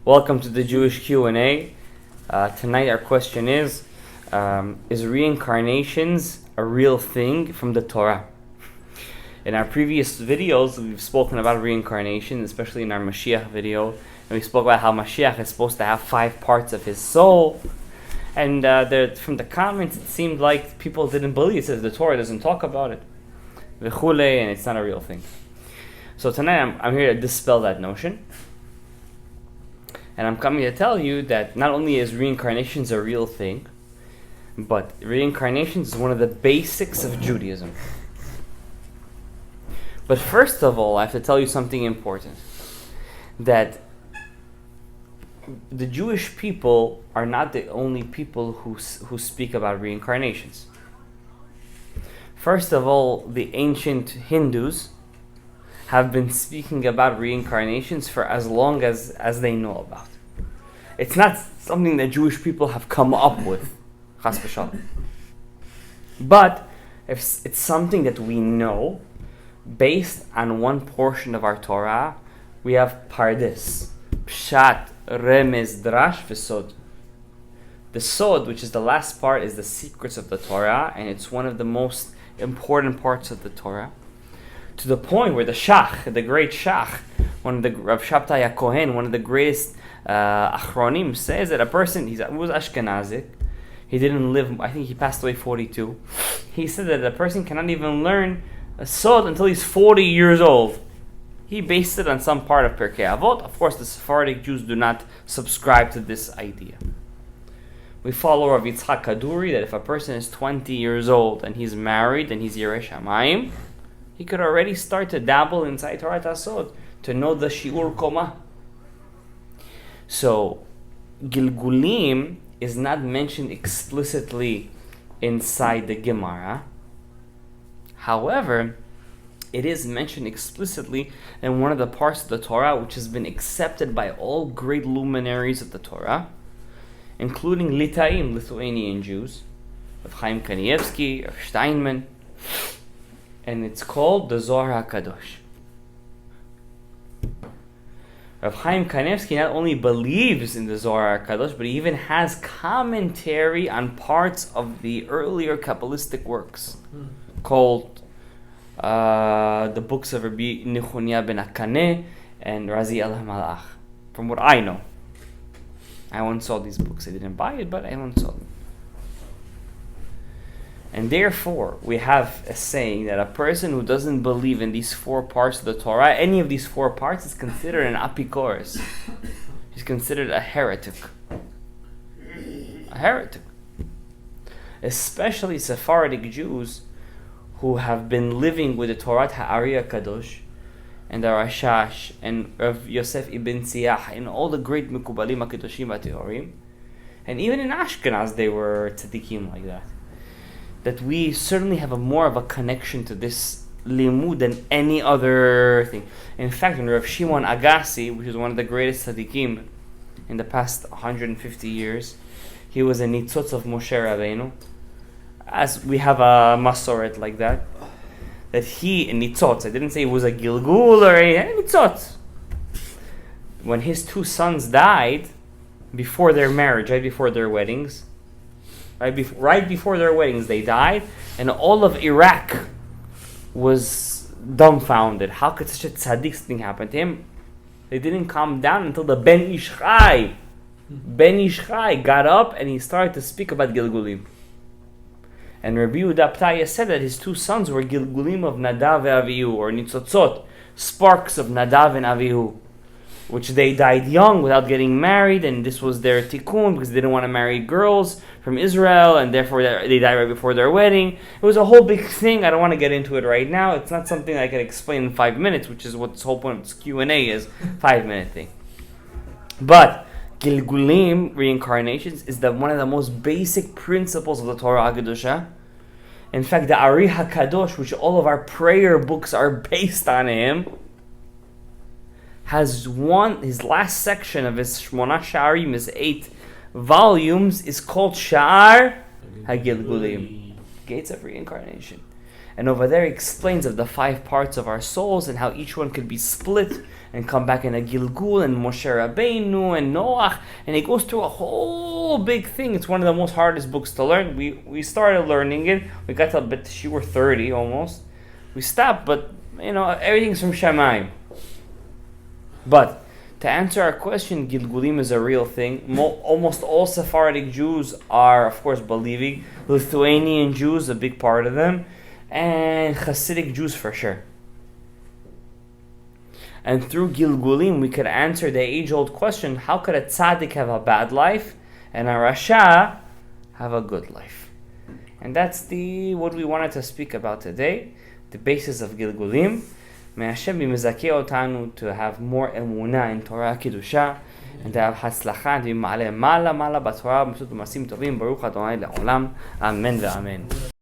Welcome to the Jewish Q&A. Tonight our question is reincarnations a real thing from the Torah? In our previous videos, we've spoken about reincarnation, especially in our Mashiach video. And we spoke about how Mashiach is supposed to have 5 parts of his soul. And from the comments, it seemed like people didn't believe it. It says the Torah doesn't talk about it. And it's not a real thing. So tonight I'm here to dispel that notion. And I'm coming to tell you that not only is reincarnations a real thing, but reincarnations is one of the basics of Judaism. But first of all, I have to tell you something important. That the Jewish people are not the only people who speak about reincarnations. First of all, the ancient Hindus have been speaking about reincarnations for as long as they know about. It's not something that Jewish people have come up with, chas v'shalom. But if it's something that we know, based on one portion of our Torah, we have Pardes, Pshat, Remez, Drash, V'Sod. The Sod, which is the last part, is the secrets of the Torah, and it's one of the most important parts of the Torah. To the point where the Shach, the great Shach, one of the Rav Shabtai HaKohen, one of the greatest Achronim, says that a person, he was Ashkenazic, he didn't live, I think he passed away 42. He said that a person cannot even learn a Sod until he's 40 years old. He based it on some part of Pirkei Avot. Of course, the Sephardic Jews do not subscribe to this idea. We follow Rav Yitzchak Kaduri that if a person is 20 years old and he's married and he's Yirei Shamayim, he could already start to dabble inside Torah Tasod, to know the Shiur Koma. So, Gilgulim is not mentioned explicitly inside the Gemara. However, it is mentioned explicitly in one of the parts of the Torah which has been accepted by all great luminaries of the Torah, including Litaim, Lithuanian Jews, of Chaim Kanievsky, of Steinman, and it's called the Zohar HaKadosh. Rav Chaim Kanievsky not only believes in the Zohar HaKadosh, but he even has commentary on parts of the earlier Kabbalistic works called the books of Rabbi Nechunya ben Akaneh and Razi El HaMalach. From what I know, I once saw these books. I didn't buy it, but I once saw them. And therefore, we have a saying that a person who doesn't believe in these 4 parts of the Torah, any of these 4 parts, is considered an apikoros. He's considered a heretic. A heretic. Especially Sephardic Jews who have been living with the Torah Ha'ari HaKadosh and the Rashash and Rav Yosef ibn Siyah and all the great Mekubalim HaKadoshim HaTeorim. And even in Ashkenaz they were tzaddikim like that. That we certainly have more of a connection to this limud than any other thing. In fact, when Rav Shimon Agassi, which is one of the greatest tzaddikim in the past 150 years, he was a nitzotz of Moshe Rabbeinu. As we have a masoret like that he, a nitzotz, I didn't say he was a gilgul or a nitzotz. When his 2 sons died, before their marriage, right before their weddings, right before their weddings, they died, and all of Iraq was dumbfounded. How could such a tzaddik thing happen to him? They didn't calm down until the Ben Ish Chai got up and he started to speak about Gilgulim. And Rabbi Yehuda Ptaya said that his 2 sons were Gilgulim of Nadav and Avihu, or Nitzotzot, sparks of Nadav and Avihu, which they died young without getting married, and this was their tikkun because they didn't want to marry girls from Israel, and therefore they died right before their wedding. It was a whole big thing. I don't want to get into it right now. It's not something I can explain in 5 minutes, which is what this whole point of this Q&A is, 5-minute thing. But Gilgulim, reincarnations, is one of the most basic principles of the Torah HaKadosha. In fact, the Ari HaKadosh, which all of our prayer books are based on him, has his last section of his Shmona Sha'arim, his 8 volumes, is called Sha'ar HaGilgulim, Gates of Reincarnation. And over there he explains of the 5 parts of our souls and how each one could be split and come back in a Gilgul, and Moshe Rabbeinu and Noach, and he goes through a whole big thing. It's one of the most hardest books to learn. We started learning it. We got to a bit, she were 30 almost. We stopped, but everything's from Shamayim. But to answer our question, Gilgulim is a real thing. Almost all Sephardic Jews are, of course, believing. Lithuanian Jews, a big part of them, and Hasidic Jews for sure. And through Gilgulim, we could answer the age-old question: how could a tzaddik have a bad life and a rasha have a good life? And that's what we wanted to speak about today, the basis of Gilgulim. May Hashem be mezakeh otanu to have more emunah in Torah Kedusha, and to have hatzlacha, and to be ma'aleh mala b'Torah, b'mitzvot u'masim tovim, baruch Adonai le'olam. Amen ve'amen.